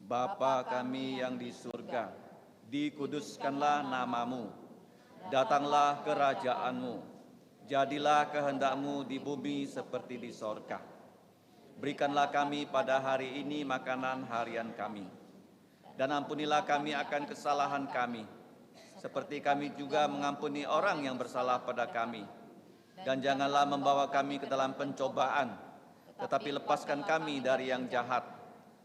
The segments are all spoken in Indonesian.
Bapa kami yang di surga, dikuduskanlah namamu, datanglah kerajaanmu, jadilah kehendak-Mu di bumi seperti di sorga. Berikanlah kami pada hari ini makanan harian kami, dan ampunilah kami akan kesalahan kami, seperti kami juga mengampuni orang yang bersalah pada kami. Dan janganlah membawa kami ke dalam pencobaan, tetapi lepaskan kami dari yang jahat.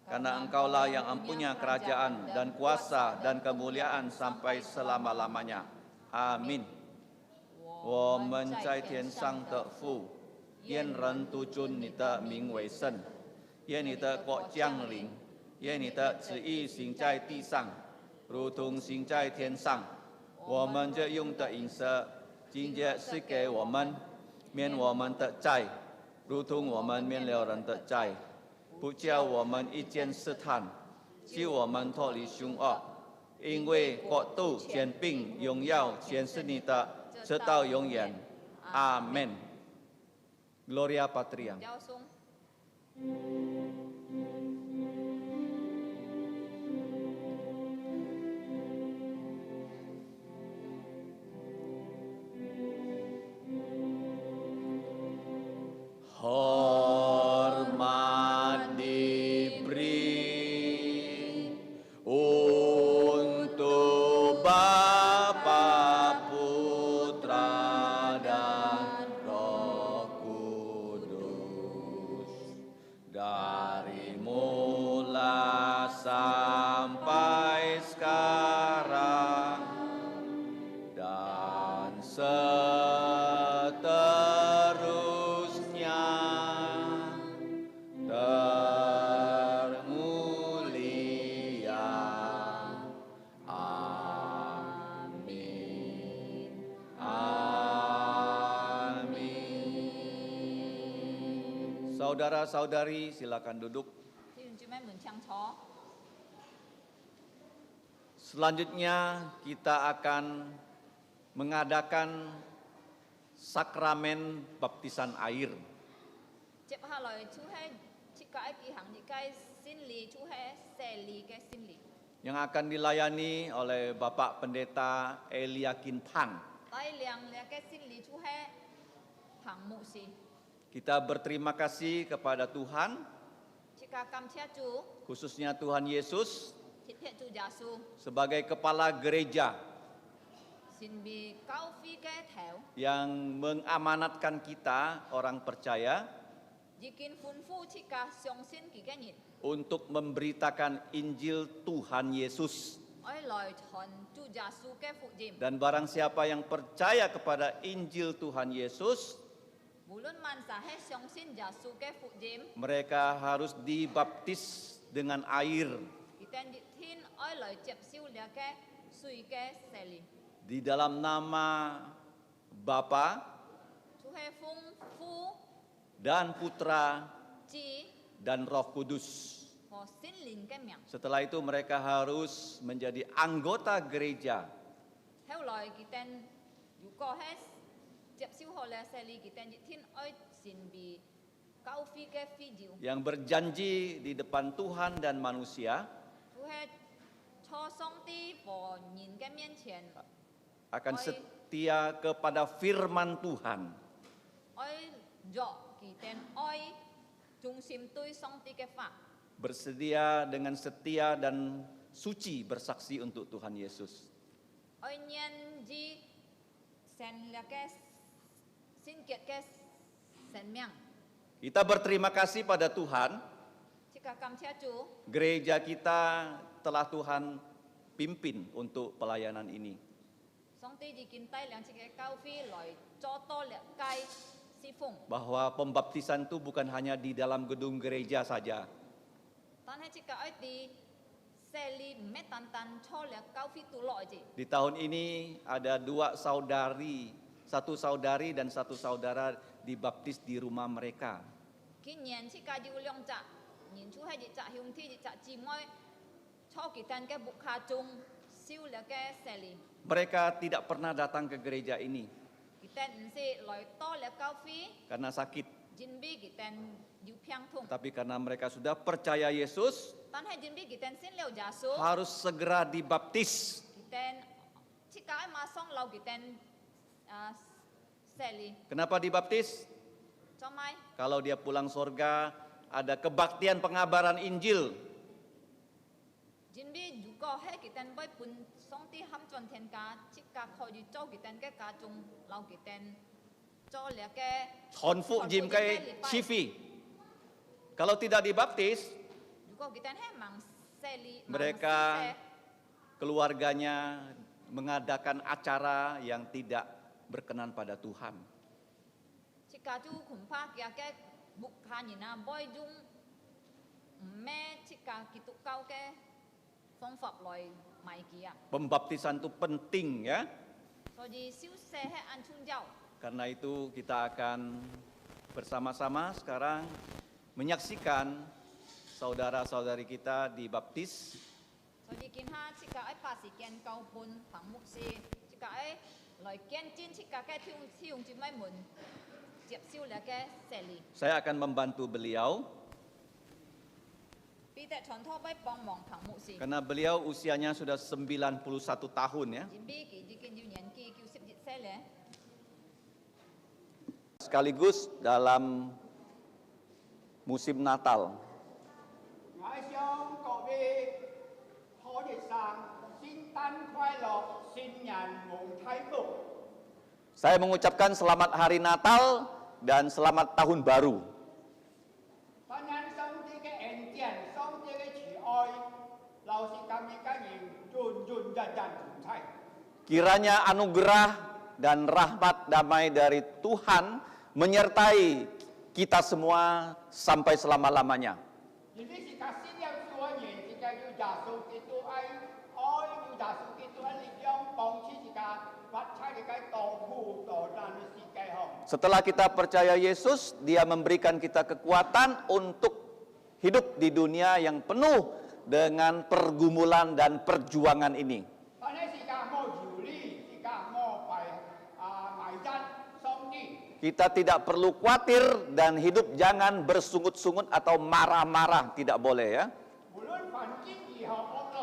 Karena Engkaulah yang empunya kerajaan dan kuasa dan kemuliaan sampai selama-lamanya. Amin. 我们在天上的父，愿人都尊你的名为圣，愿你的国降临，愿你的旨意行在地上，如同行在天上。我们这用的饮食，今日赐给我们，免我们的债，如同我们免了人的债，不叫我们遇见试探，救我们脱离凶恶。因为国度、权柄、荣耀，全是你的，直到永远。阿门。Gloria Patria。Hormat diberi untuk Bapa, Putra, dan Roh Kudus, dari mula sampai sekarang dan seterusnya. Termulia. Amin. Amin. Saudara-saudari, silakan duduk. Selanjutnya kita akan mengadakan sakramen baptisan air. Yang akan dilayani oleh Bapak Pendeta Eliakin Pang. Kita berterima kasih kepada Tuhan, khususnya Tuhan Yesus, sebagai kepala gereja yang mengamanatkan kita, orang percaya, untuk memberitakan Injil Tuhan Yesus. Dan barang siapa yang percaya kepada Injil Tuhan Yesus, mereka harus dibaptis dengan air di dalam nama Bapa dan Putra dan Roh Kudus. Setelah itu mereka harus menjadi anggota gereja yang berjanji di depan Tuhan dan manusia akan setia kepada firman Tuhan, bersedia dengan setia dan suci bersaksi untuk Tuhan Yesus. Kita berterima kasih pada Tuhan, gereja kita telah Tuhan pimpin untuk pelayanan ini. Bahwa pembaptisan itu bukan hanya di dalam gedung gereja saja. Di tahun ini ada satu saudari dan satu saudara dibaptis di rumah mereka. Mereka tidak pernah datang ke gereja ini karena sakit. Tapi karena mereka sudah percaya Yesus, 但係準備幾天先了耶穌， harus segera dibaptis. 幾天即刻馬上留幾天洗禮， Kenapa dibaptis? 做咩？ Kalau dia pulang surga, ada kebaktian pengabaran Injil. 準備如果係幾天會搬上帝喊進天家，即刻可以做幾天嘅家中留幾天做了嘅。 Honfu jim kay Shifi. Kalau tidak dibaptis, 如果幾天係盲洗禮， mereka keluarganya mengadakan acara yang tidak berkenan pada Tuhan. 即刻就恐怕佢嘅木下人啊，唔會用唔咩即刻基督教嘅方法來賣佢啊。 Pembaptisan itu penting ya. 所以小寫係按重要。 Karena itu kita akan bersama-sama sekarang menyaksikan saudara-saudari kita dibaptis. 所以見下即刻喺把時間交半彭牧師，即刻喺來見證即刻嘅挑用住咩門接受了嘅洗禮。 Saya akan membantu beliau 彼得傳託俾幫忙彭牧師， karena beliau usianya sudah 91 tahun ya. 準備佢已經要年紀90歲咧。 Sekaligus dalam musim Natal. 我想各位好學生聖誕快樂，新年蒙太福。 Saya mengucapkan selamat hari Natal dan selamat tahun baru. 當然上帝嘅恩典、上帝嘅慈愛，老是咁嘅家人潤日同在。 Kiranya anugerah dan rahmat damai dari Tuhan menyertai kita semua sampai selama-lamanya. 而呢是個新約主嘅人，是個要耶穌基督愛，要耶穌基督嘅力量幫助是個發出嘅道路道難嘅世界上。 Setelah kita percaya Yesus, Dia memberikan kita kekuatan untuk hidup di dunia yang penuh dengan pergumulan dan perjuangan ini. 但係是個冇條理，是個冇埋真上帝。 Kita tidak perlu khawatir dan hidup jangan bersungut-sungut atau marah-marah, tidak boleh ya. 無論環境如何惡劣，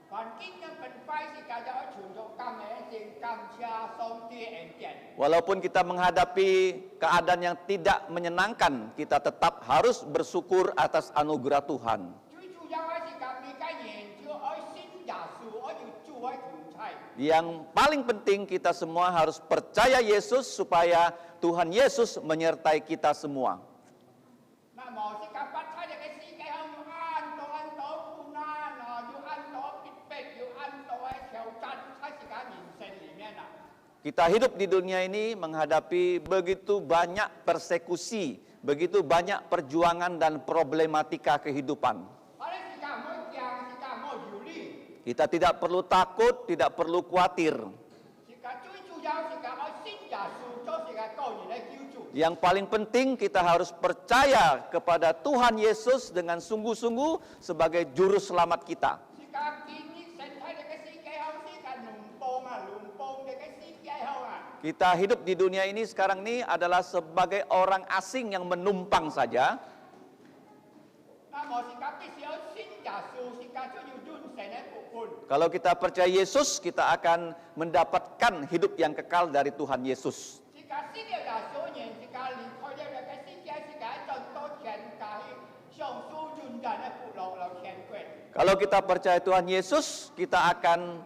環境嘅變化是繼續存在感恩性、感謝上帝恩典。 Walaupun kita menghadapi keadaan yang tidak menyenangkan, kita tetap harus bersyukur atas anugerah Tuhan. 最主要嘅是咁，每個人就愛信耶穌，愛要主愛同在。 Yang paling penting kita semua harus percaya Yesus supaya Tuhan Yesus menyertai kita semua. 那麼是咁發出嚟嘅世界上要按到苦難啊，要按到逼迫，要按到嘅挑戰，喺是個人生裡面啊。 Kita hidup di dunia ini menghadapi begitu banyak persekusi, begitu banyak perjuangan dan problematika kehidupan. 我哋是個冇驚，是個冇憂慮， Kita tidak perlu takut, tidak perlu khawatir. 是個最主要是個愛信耶穌，就是個個人嘅救主。 Yang paling penting kita harus percaya kepada Tuhan Yesus dengan sungguh-sungguh sebagai juru selamat kita. 是個建議神喺你嘅世界上，是個聯邦嘅世界上啊。 Kita hidup di dunia ini sekarang ini adalah sebagai orang asing yang menumpang saja. 那麼是個必須要信耶穌，是個最要遵神嘅部分。 Kalau kita percaya Yesus, kita akan mendapatkan hidup yang kekal dari Tuhan Yesus. 是個信了耶穌人，是個離開了你嘅世界，是個進到天界，上主尊人嘅福樂流天國。 Kalau kita percaya Tuhan Yesus, kita akan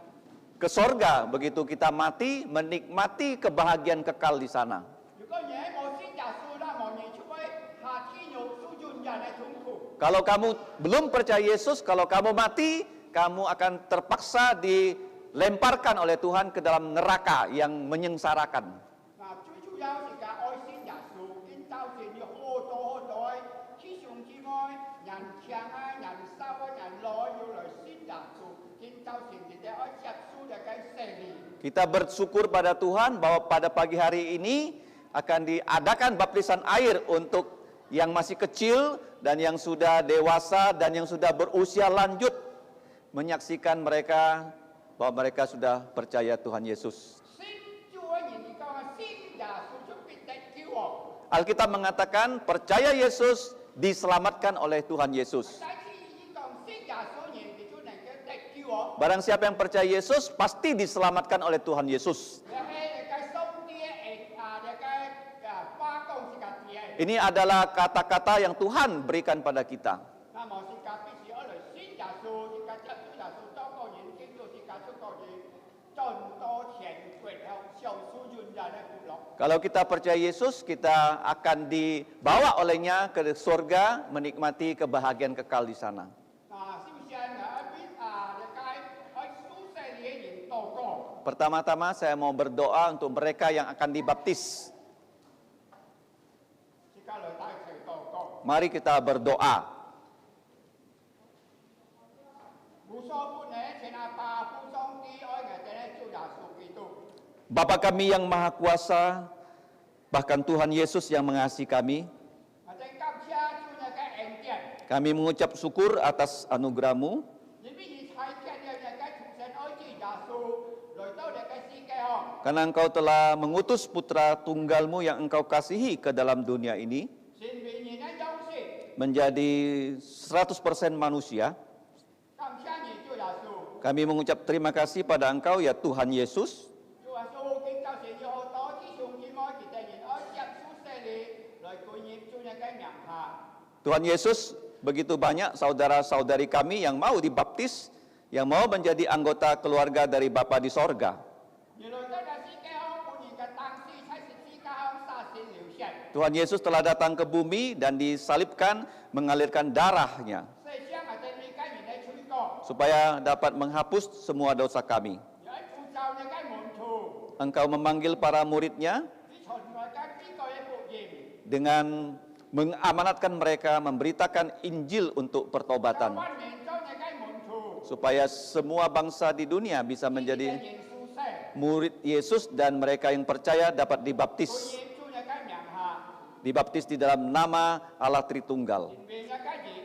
ke sorga. Begitu kita mati, menikmati kebahagiaan kekal di sana. 如果你冇信耶穌，那麼你就會下天有主尊人嘅痛苦。 Kalau kamu belum percaya Yesus, kalau kamu mati, kamu akan terpaksa dilemparkan oleh Tuhan ke dalam neraka yang menyengsarakan. 嗱，最主要是個愛信耶穌，見到神要好多愛，天上之愛，人強啊，人瘦啊，人老要來信耶穌，見到神哋愛接受嘅聖靈。 Kita bersyukur pada Tuhan bahwa pada pagi hari ini akan diadakan baptisan air untuk yang masih kecil dan yang sudah dewasa dan yang sudah berusia lanjut, menyaksikan mereka bahwa mereka sudah percaya Tuhan Yesus. 信主嘅人而講啊，信耶穌就必得救哦。 Alkitab mengatakan percaya Yesus diselamatkan oleh Tuhan Yesus. 但係呢講信耶穌認嘅主能夠得救哦。 Barang siapa yang percaya Yesus pasti diselamatkan oleh Tuhan Yesus. 你係個上帝誒你個花工是個啲。 Ini adalah kata-kata yang Tuhan berikan pada kita. 那麼是個必須嚟信耶穌，是個接觸耶穌多個人，經過是個出個人，盡多前決後受數人人嘅苦樂。 Kalau kita percaya Yesus, kita akan dibawa olehnya ke surga menikmati kebahagiaan kekal di sana. 啊，首先啊，一邊你個喺蘇世嘅人禱告。 Pertama-tama saya mau berdoa untuk mereka yang akan dibaptis. 即刻嚟帶佢禱告。 Mari kita berdoa. 無所不能，前阿爸父上帝愛嘅真係主耶穌基督。 Bapa kami yang maha kuasa, bahkan Tuhan Yesus yang mengasihi kami, 我哋感謝主嘅恩典。 kami mengucap syukur atas anugerah-Mu, 你必以差遣嘅人嘅出生愛子耶穌來到你嘅世界哦。 karena Engkau telah mengutus putra tunggal-Mu yang Engkau kasihi ke dalam dunia ini, 善美人嘅優勢， menjadi 100% manusia. 感謝你主耶穌。 Kami mengucap terima kasih pada Engkau ya Tuhan Yesus. 主耶穌經教成要好多之上之愛其他人愛接觸世理來歸入主嘅名下。 Tuhan Yesus, begitu banyak saudara-saudari kami yang mau dibaptis, yang mau menjadi anggota keluarga dari Bapa di sorga. 原來真係世界好半年嘅當時才是世界好殺死流血。 Tuhan Yesus telah datang ke bumi dan disalibkan, mengalirkan darahnya, 世上係對你嘅人嘅吹過， supaya dapat menghapus semua dosa kami. 有喺呼召你嘅門徒， Engkau memanggil para muridnya 你從來嘅邊個嘅福音， dengan mengamanatkan mereka memberitakan Injil untuk 就 pertobatan, 溫明咗你嘅門徒， supaya semua bangsa di dunia bisa 呢啲嘅 menjadi 人數世， murid Yesus dan mereka yang percaya dapat 歸 dibaptis. 入主你嘅名下， Dibaptis di dalam nama Allah Tritunggal, 前面嘅人，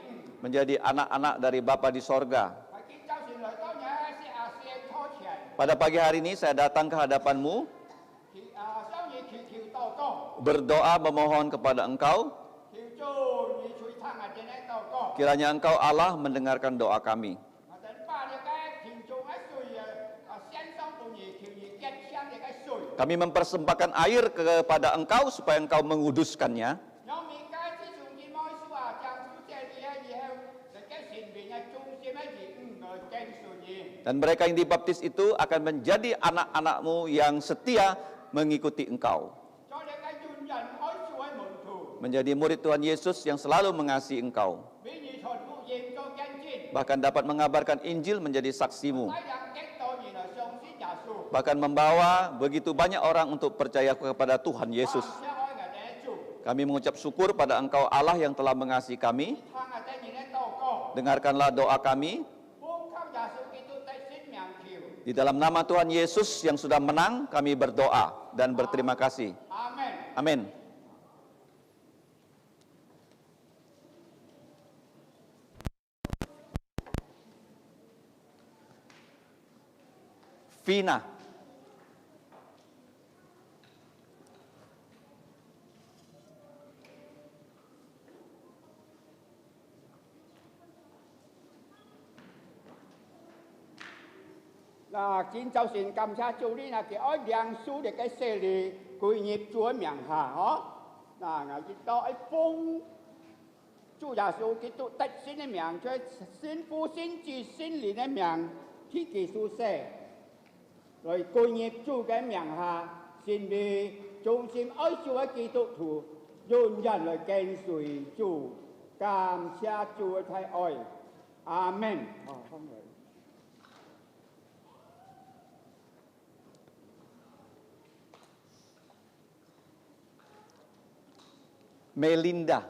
menjadi anak-anak dari Bapa di sorga. 係見就算來當日是亞視嘅初前， Pada pagi hari ini saya datang ke hadapan-Mu, 相以條條禱告， berdoa memohon kepada Engkau, 條做你隨參嘅人嘅禱告。 kiranya Engkau Allah mendengarkan doa kami. 我哋把你嘅田種一歲先生半夜條夜結槍你嘅水， Kami mempersembahkan air kepada Engkau supaya Engkau menguduskannya. 有面街之上見開書啊，將書借你啊，以後你嘅前面嘅中心嘅人經順嘢， Dan mereka yang dibaptis itu akan menjadi anak-anak-Mu yang setia mengikuti Engkau. 在你嘅願人開書喺門徒， Menjadi murid Tuhan Yesus yang selalu mengasihi Engkau. 俾你傳福音做見證， Bahkan dapat mengabarkan Injil menjadi saksimu. 帶人激到原來相信耶穌， Bahkan membawa begitu banyak orang untuk percaya kepada Tuhan Yesus. 開嘅第一做， Kami mengucap syukur pada Engkau Allah yang telah mengasihi kami. 參嘅第二嘅禱告， Dengarkanlah doa kami. 呼吸耶穌基督的聖名條， Di dalam nama Tuhan Yesus yang sudah menang, kami berdoa dan berterima kasih. 阿門。 Amin. Vina. Kiến châu xin cảm謝主呢，佢愛梁書嘅嘅勢力歸入主嘅名下，嗬。我知道一封主耶穌基督得勝嘅名，在先父先子先靈嘅名，天基書寫，來歸入主嘅名下，先俾忠心愛主嘅基督徒，用人來跟隨主，感謝主嘅太愛，阿門。哦，好嘅。 Melinda.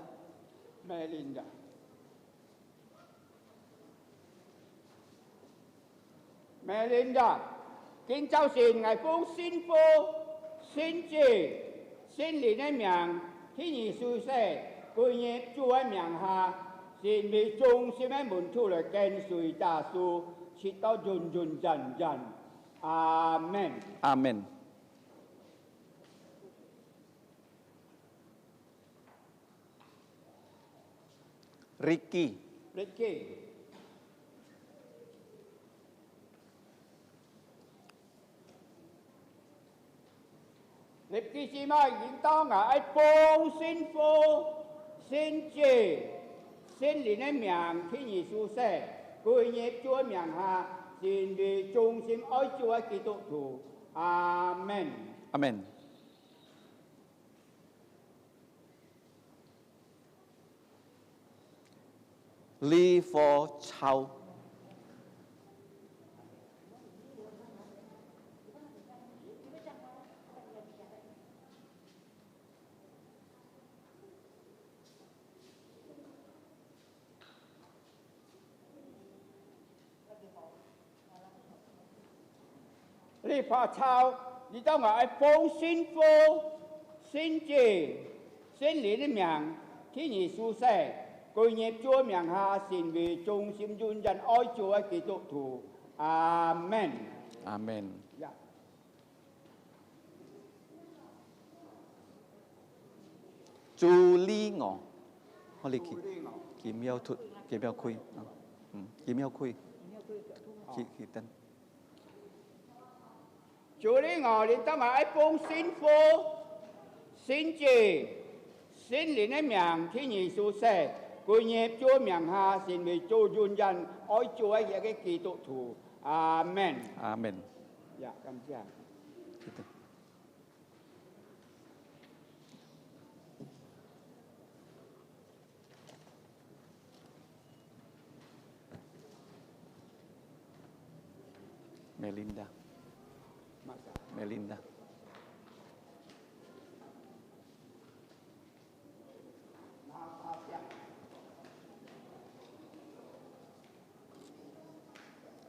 Melinda. Melinda, kính chào xin ngài Phúc xin phu, xin chỉ, xin lýในเมืองที่你สุเสกุญยิบจวยเมืองหาสินมีจงสิแม่หมุนทุเลยเกณฑ์สุยตาสูชิตต่อจุนจุนจันจันอาเมน Amin. Ricky. Ricky. 立基姊妹應當愛奉信父、信子、聖靈的名聽耶穌說，歸入主的名下，成為忠心愛主的基督徒。阿門。 Amen. Li for Chao. Lý phò chào, đi đâu mà ai phong xin phụ, xin chỉ, xin lý đến miệng, khi nhị su xe, coi nhịp chúa miệng hạ xin vì trung心dùn dần ôi chúa kỳ tục thủ. Amen. Amen. Dạ. Chu Li Ngọ. Holly Chú đi ngọ. Kim Miao Thut. Kim Miao Khui. Kim Miao Khui. Khi tên. Chú lý ngọ đi đâu mà ai phong xin phụ, xin chỉ, xin lý đến miệng, khi nhị su xe, coi nhịp chúa miệng hạ xin vì trung dùn dần ôi chúa kỳ tục thủ. Amen. Amen. Dạ, cảm ơn. Khi tên. Melinda. Masa. Melinda.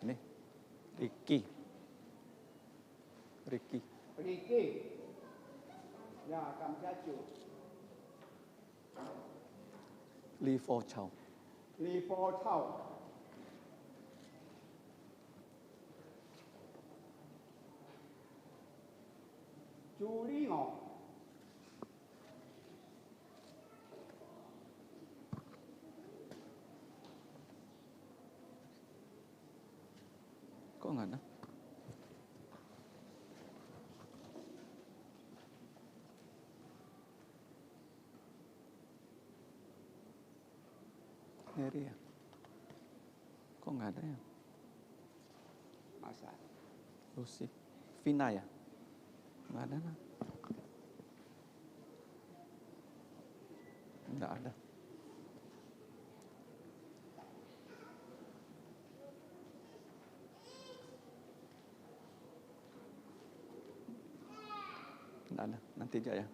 Ini Ricky. Ricky. Ricky. Dạ, cảm ơn chú. Li for Chao. Lý phò chào. Chú lý ngọ. Kok nggak ada? Neri ya? Kok nggak ada ya? Masa. Lucy. Vina ya? Nggak ada nah. Nggak ada. Nggak ada. Nanti aja ya.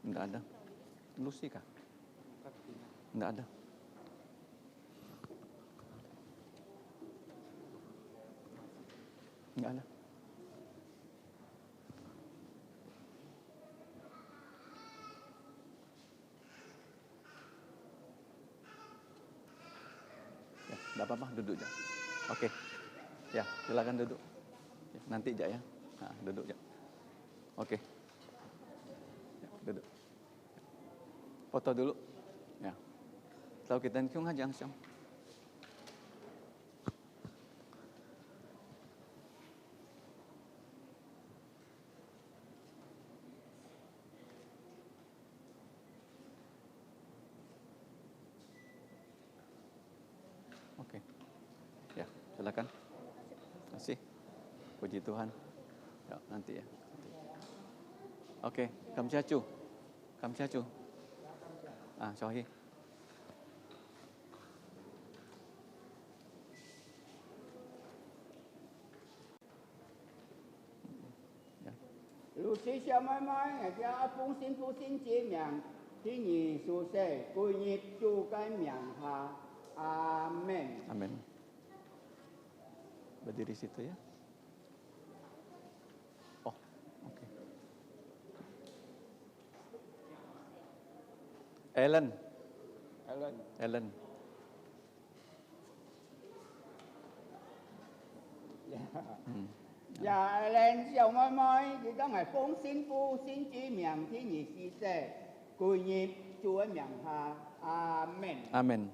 Nggak ada. Lucy kah? Nggak ada. Nggak ada. Ya, nggak apa-apa, duduk aja. Oke. Ya, silakan duduk. Ya, nanti aja ya. Nah, duduk aja. Oke. Ya, duduk. Foto dulu. Ya. Tahu kita kyung hajang siang. Oke. Ya, silakan. Terima kasih. Puji Tuhan. Ya, nanti ya. Oke, 감사주. 감사주. Ah, sorry. Ya. Lucy小妹妹，我家奉信父信子名，听你书写，归入主嘅名下。阿門。 Amin. Berdiri situ ya. Oh, oke. Ellen. Ellen. Ellen. Dạ, Ellen小妹妹，你當係奉信父信子名，聽你書寫，歸入主嘅名下。阿門。 Amin.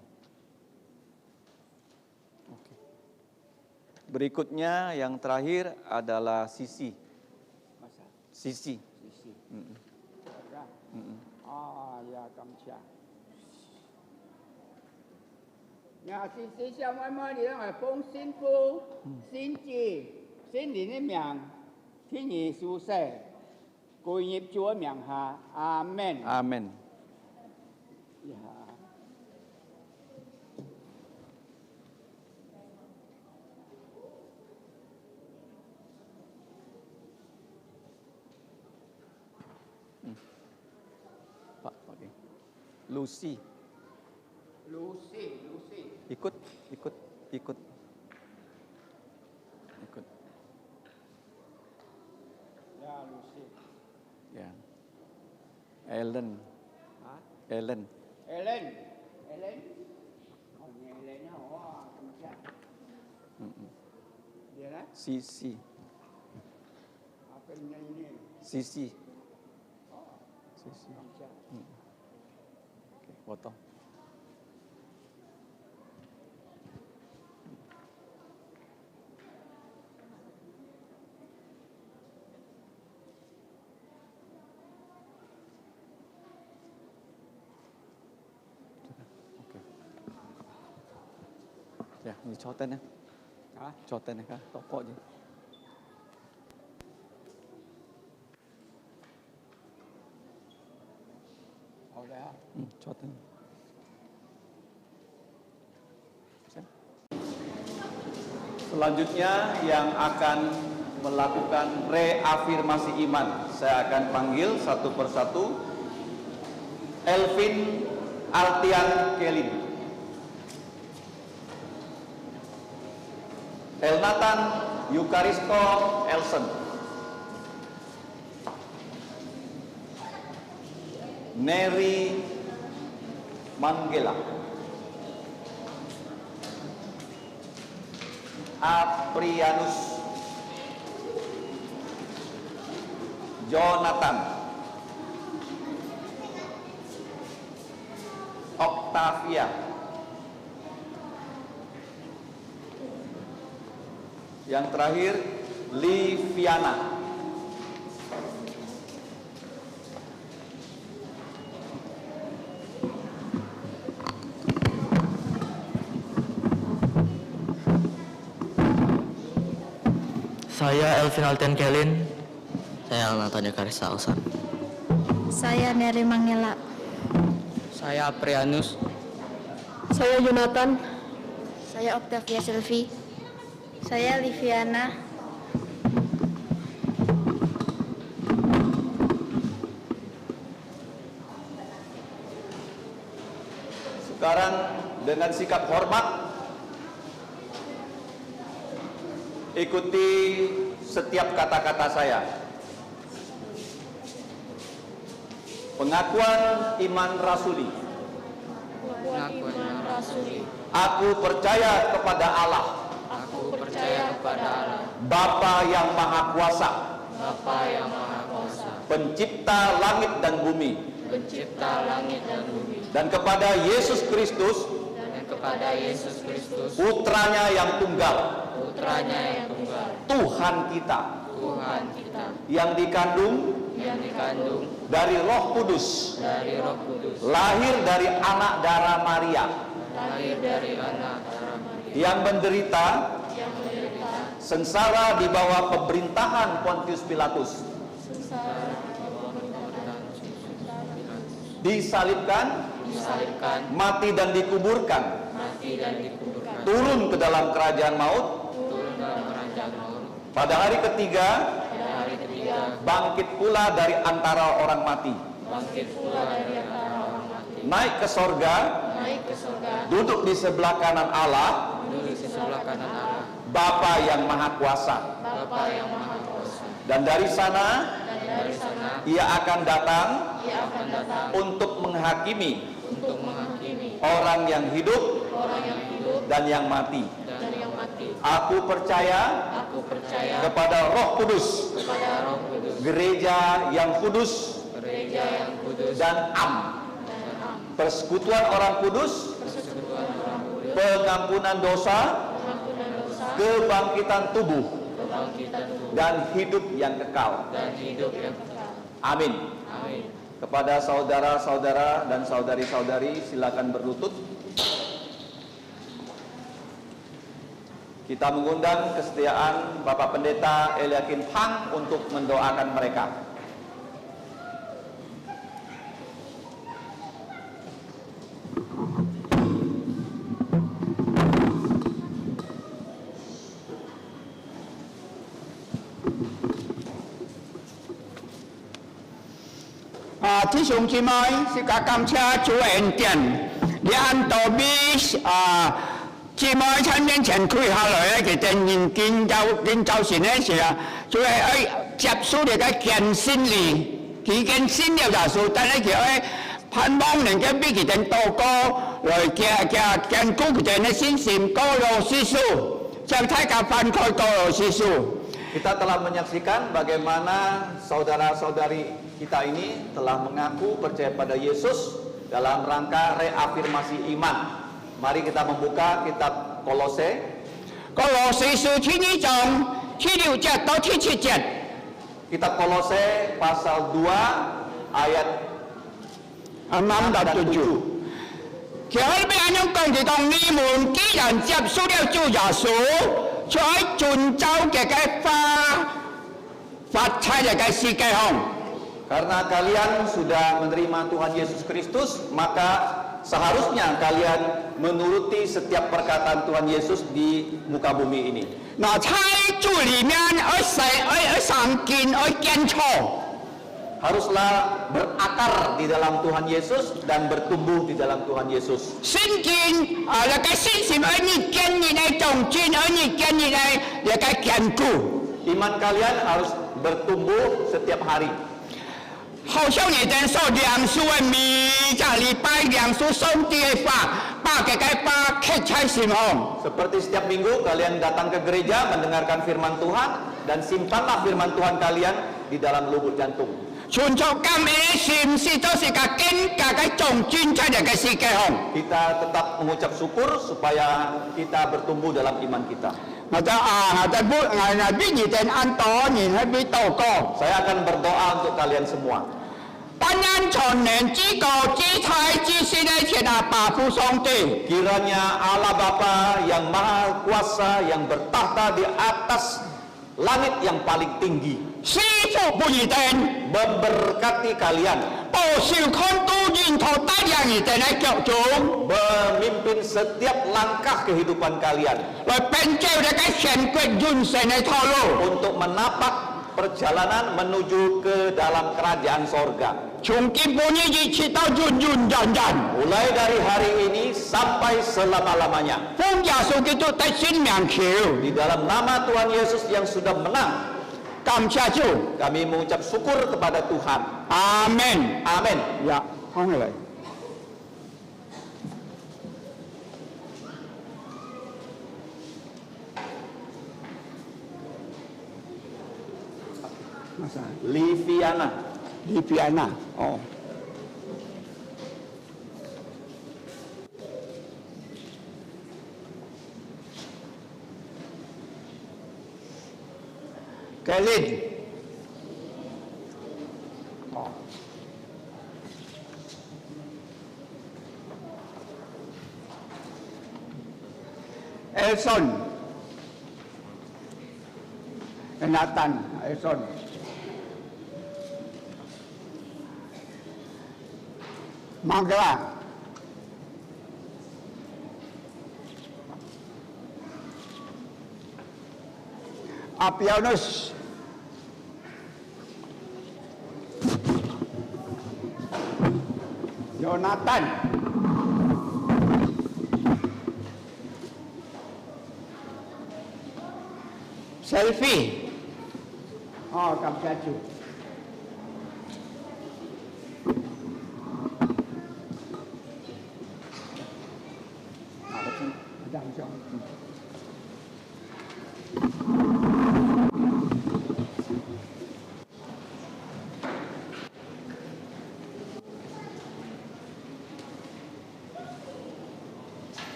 Oke. Berikutnya yang terakhir adalah Sisi. Masa. Sisi. Sisi. Dạ cảm ơn. Nhà xin xin chào mọi người đi ra ngoài phong xin phu, xin chi, xin đến cái miệng, thiên nhị su sẻ, cội nghiệp Chúa miệng hạ, Amen. Amin. Dạ. Pak, okay. Lucy. Lucy. Ikut. Ya Lucy. Ya. Ellen. Hả? Ellen. Ellen. Hồi nhà Ellen nó hỏi cảm ơn. Dia lah. Sisi. Apa ini? Sisi. Cảm ơn. Oke, potong. Oke. Ya, ini coten ya. Hả? Coten ya kah? Toko aja. Hồi đó. Coten. Selanjutnya yang akan melakukan reafirmasi iman, saya akan panggil satu persatu. Elvin Altian Kelin, Elnatan Yukaristo Elson, Neri Manggela, Aprianus, Jonathan, Octavia, yang terakhir Liviana. Saya Elvin Altian Kelin. Saya Natanya Karisa Osan. Saya Neri Manggela. Saya Aprianus. Saya Jonathan. Saya Octavia Silvi. Saya Liviana. Sekarang dengan sikap hormat ikuti setiap kata-kata saya. Pengakuan iman rasuli. Pengakuan rasuli. Aku percaya kepada Allah, Aku percaya kepada Allah, Bapa yang Maha Kuasa, Bapa yang Maha Kuasa, Pencipta langit dan bumi, Pencipta langit dan bumi, dan kepada Yesus Kristus, dan kepada Yesus Kristus, Putranya yang tunggal, Putranya yang tunggal, Tuhan kita, Tuhan kita, yang dikandung yang dikandung dari Roh Kudus, dari Roh Kudus, lahir dari anak darah Maria, lahir dari anak darah Maria, yang menderita yang menderita sengsara di bawah pemerintahan Pontius Pilatus, sengsara, disalibkan, mati dan dikuburkan, mati dan dikuburkan, turun ke dalam kerajaan maut, turun dalam kerajaan maut, pada hari ketiga pada hari ketiga bangkit pula dari antara orang mati, bangkit pula dari antara orang mati, naik ke sorga, naik ke surga, duduk di sebelah kanan Allah, duduk di sebelah kanan Allah, Bapa yang Maha Kuasa, Bapa yang Maha Kuasa, dan dari sana dan dari sana Ia akan datang Ia akan datang untuk menghakimi untuk menghakimi orang yang hidup orang yang hidup dan yang mati. dan yang mati. Aku percaya Aku percaya kepada Roh Kudus, kepada Roh Kudus, gereja yang kudus gereja yang kudus dan am, dan am, persekutuan orang kudus, persekutuan orang kudus, pengampunan dosa, pengampunan dosa, kebangkitan tubuh, kebangkitan tubuh, dan hidup yang kekal. dan hidup yang kekal. Amin. Amin. Kepada saudara-saudara dan saudari-saudari silakan berlutut. Kita mengundang kesetiaan Bapak Pendeta Eliakim Hang untuk mendoakan mereka.弟兄姊妹，是甲感谢主的恩典，你按道比姊妹喺面前跪下來咧，其實認就神咧是啊，就係接受你嘅虔信你，佢堅信了耶穌，但係佢喺盼望能夠俾佢哋禱告來堅固佢哋嘅信心，高路施數，將大家翻開高路施數。 Kita telah menyaksikan bagaimana saudara-saudari kita ini telah mengaku percaya pada Yesus dalam rangka reafirmasi iman. Mari kita membuka kitab Kolose. Kolose書7章7節到7節。 Kitab Kolose pasal 2 ayat 6到7。佢喺邊樣講就講你們既然接受了主耶穌，就喺遵照嘅發差嘅世界上。 Karena kalian sudah menerima Tuhan Yesus Kristus, maka seharusnya kalian menuruti setiap perkataan Tuhan Yesus di muka bumi ini. 嗱，喺主裡面而上進而堅錯。 Haruslah berakar di dalam Tuhan Yesus dan bertumbuh di dalam Tuhan Yesus. 信經那個信心而你堅定嚟長進，而你堅定嚟那個堅固。 Iman kalian harus bertumbuh setiap hari. 好像你哋所梁書嘅每個禮拜梁書上帝嘅話，把嘅話刻在心上。 Seperti setiap minggu kalian datang ke gereja mendengarkan firman Tuhan dan simpanlah firman Tuhan kalian di dalam lubuk jantung. 存着咁嘅心思，就是個堅格嘅重進出嚟嘅世界上。 Kita tetap mengucap syukur supaya kita bertumbuh dalam iman kita. 我就必你哋按道，你去必禱告。 Saya akan berdoa untuk kalian semua. 但願全能之國之財之先嘅前下巴父上帝。 Kiranya Allah Bapa yang Maha Kuasa yang bertahta di atas langit yang paling tinggi 師傅不一定， memberkati kalian, 保守看都認同帶領你哋嚟腳中， memimpin setiap langkah kehidupan kalian 來並照你嘅神國完成嘅道路。 untuk menapak perjalanan menuju ke dalam kerajaan sorga. 從基本呢一直到永永遠遠， Mulai dari hari ini sampai selama-lamanya. 奉耶穌基督的聖名求， Di dalam nama Tuhan Yesus yang sudah menang, 感謝主， kami mengucap syukur kepada Tuhan. 阿門。 Amin. 呀，放起來。Liviana. Liviana，哦。Kelin，哦。Elson，Nathan，Elson。Magla. Apianus. Jonathan. Selfie. Oh, Kapsaju.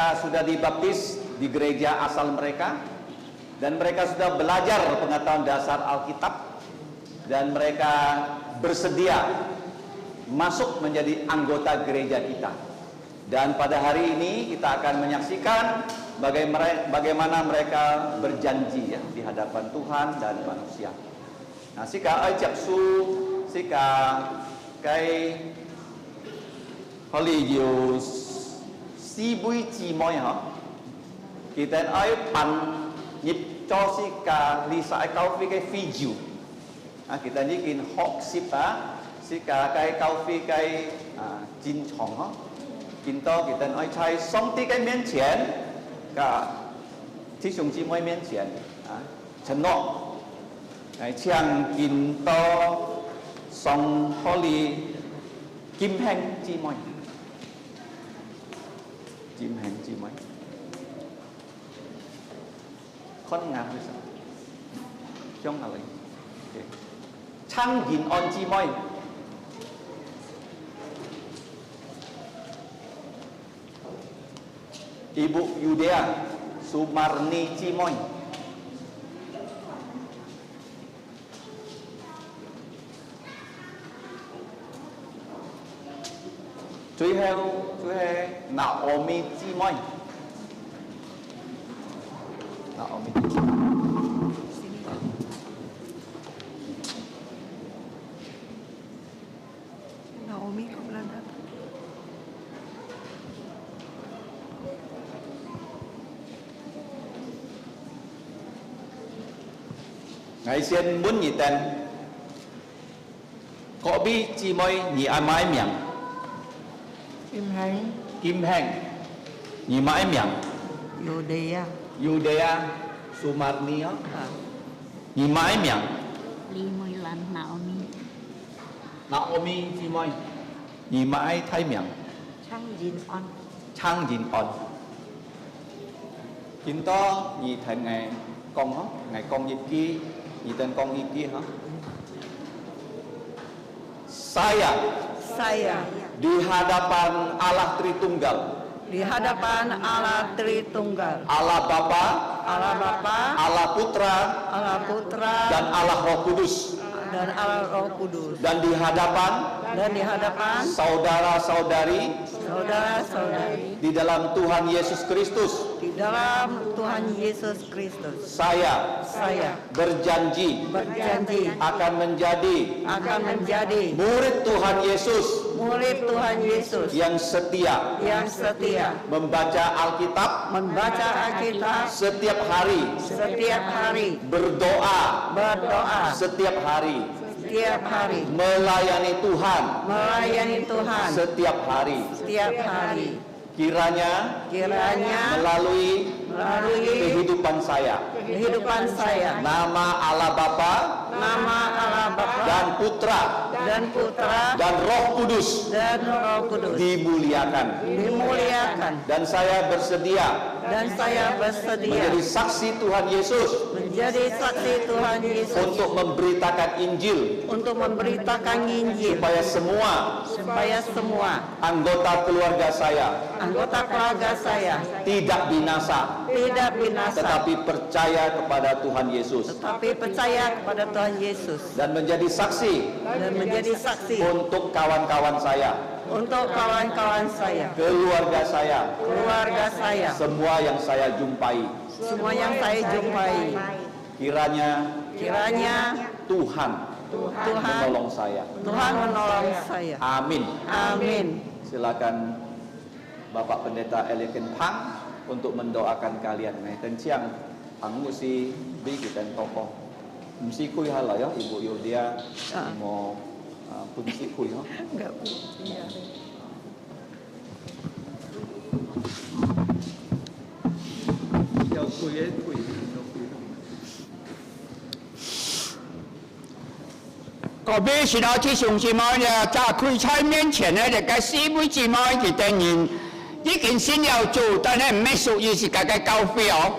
mereka sudah dibaptis di gereja asal mereka, dan mereka sudah belajar pengetahuan dasar Alkitab, dan mereka bersedia masuk menjadi anggota gereja kita. Dan pada hari ini kita akan menyaksikan bagaimana mereka berjanji ya, di hadapan Tuhan dan manusia. Nah, sika ai chap su sika cái Holy Use si bui chi moi hả? Kita ai pan nhịp cho sika lisa ai kau phi cái phi diu. Kita nyikin hok sipa sika cái kau phi cái jin chong hả? Kita ai chai song ti cái miễn triển cả thí sung chi moi miễn triển承诺chàng kita song Holy kim heng chi moi kim heng chi moi con ngạc hay sao trong nào vậy Chang Yin On chi moi Ibu Yudea Sumarni chi moi Chuy heo Naomi chi moi Naomi Naomi kok Belanda? Ngày xin muốn nhị tên có bi chi moi nhị ai mãi miệng Kim Heng nhị mãi miệng Yudea. Yudea Sumarni nhị mãi miệng Li Mui Lan Naomi. Naomi chi moi nhị mãi thay miệng Chang Jin On. Chang Jin On Chính to nhị thành ngày con hả? Ngày con nhị kia nhị tên con nhị kia hả? Saya di hadapan Allah Tritunggal, Di hadapan Allah Tritunggal, Allah Bapa, Allah Bapa, Allah Putra, Allah Putra, dan Allah Roh Kudus, dan Allah Roh Kudus, dan di hadapan saudara-saudari saudara-saudari di dalam Tuhan Yesus Kristus, di dalam Tuhan Yesus Kristus. saya berjanji akan menjadi murid Tuhan Yesus yang setia membaca Alkitab setiap hari, berdoa setiap hari, melayani Tuhan setiap hari. Kiranya melalui kehidupan saya, nama Allah Bapa, dan Putra, dan Roh Kudus dimuliakan. Dan saya bersedia menjadi saksi Tuhan Yesus untuk memberitakan Injil, supaya semua anggota keluarga saya tidak binasa, tetapi percaya kepada Tuhan Yesus, dan menjadi saksi untuk kawan-kawan saya, keluarga saya, semua yang saya jumpai. Kiranya Tuhan menolong saya. Amin. Silakan Bapak Pendeta Eliakin Pang untuk mendoakan kalian. Nah, siang Pang si bi kita tokoh. Mesti kuy hala ya Ibu Yudia mau pun si kuy ya. Enggak, Bu. Iya. Ya kuy.各位是老弟兄姊妹呀，在开菜面前呢，这个四位姊妹佢哋人已經信了主，但係唔係屬於是個教會哦。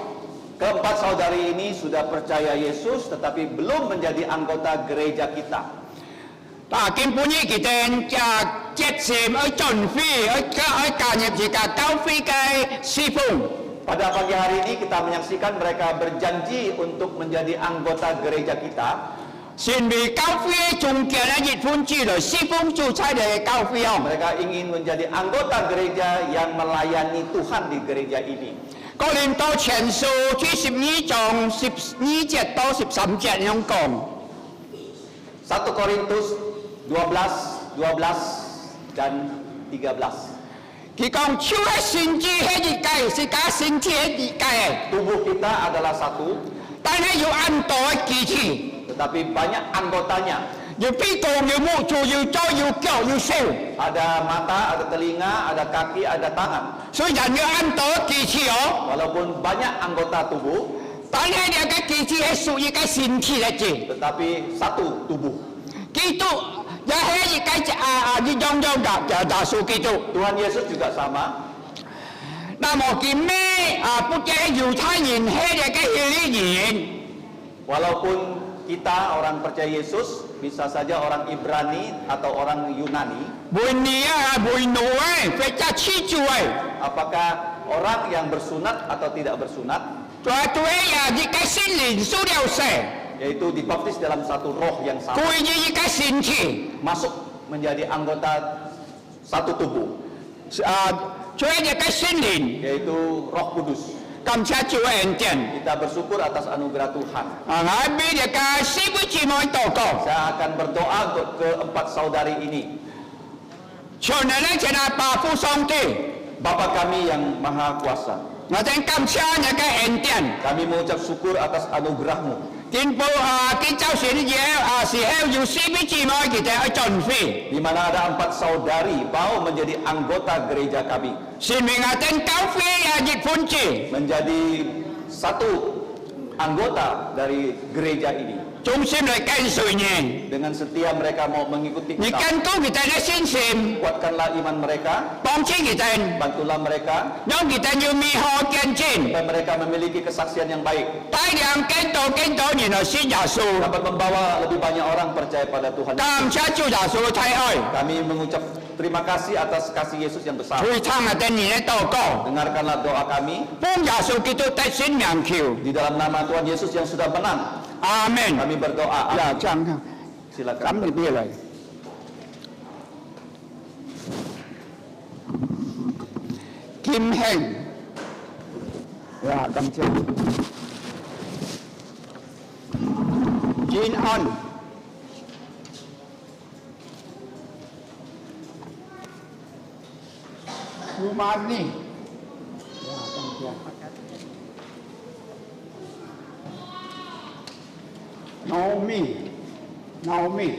Keempat saudari ini sudah percaya Yesus tetapi belum menjadi anggota gereja kita. 但係根本呢，佢哋接线去准备去加入自家教会嘅侍奉。 Pada pagi hari ini kita menyaksikan mereka berjanji untuk menjadi anggota gereja kita. 成為教會中間嘅熱款之類，侍奉主差嘅教會哦。 Mereka ingin menjadi anggota gereja yang melayani Tuhan di gereja ini. 哥林多前書第12章12節到13節咁講。 1 Korintus 12 dan 13. 佢講手嘅身體係一界，是假身體係一界嘅， Tubuh kita adalah satu, 但係有很多嘅機器， tetapi banyak anggotanya. 有鼻哥、有目珠、有左、有腳、有手， Ada mata, ada telinga, ada kaki, ada tangan. 所以人有很多嘅機器哦。 Walaupun banyak anggota tubuh, 但係呢個機器係屬於個身體嚟嘅， tetapi satu tubuh. 基督也係一個一樣嘅耶穌基督。 Tuhan Yesus juga sama. 那麼見咩不只係猶太人係一個希利人。 Walaupun kita orang percaya Yesus, bisa saja orang Ibrani atau orang Yunani. 每年每奴或者黐住Apakah orang yang bersunat atau tidak bersunat, 對一個聖靈所了成， yaitu dibaptis dalam satu roh yang sama, 歸於一個身體。 masuk menjadi anggota satu tubuh, 做一個聖靈， yaitu Roh Kudus. 感謝主嘅恩典。 Kita bersyukur atas anugerah Tuhan. 我俾一個四位姊妹禱告， Saya akan berdoa untuk keempat saudari ini. 全人咧就係巴父上帝， Bapa kami yang maha kuasa, 我哋感謝你嘅恩典。 kami mengucap syukur atas anugerah-Mu. 見周旋嘢時候要四位姊妹佢哋去準備， Di mana ada 4 saudari mau menjadi anggota gereja kami, 說明我哋教會熱歡子， menjadi satu anggota dari gereja ini. 忠心嚟跟隨你。 Dengan setia mereka mau mengikuti 你 kita. 更高佢哋嘅信心， Kuatkanlah iman mereka, 幫助佢哋， bantulah mereka, 讓佢哋要美好見證， supaya mereka memiliki kesaksian yang baik, 大量更多人來信耶穌。 dapat membawa lebih banyak orang percaya pada Tuhan. 感謝主耶穌嘅太愛， Kami mengucap terima kasih atas kasih Yesus yang besar. 會聽我哋你嘅禱告， Dengarkanlah doa kami 幫耶穌基督得勝名求。 di dalam nama Tuhan Yesus yang sudah menang. 阿門。 Kami berdoa. 呀，這樣， Silakan. 咁你邊嚟？kim hình là cầm chân Jin On Humani ya cầm chân Naomi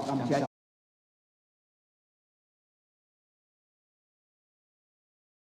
cầm chân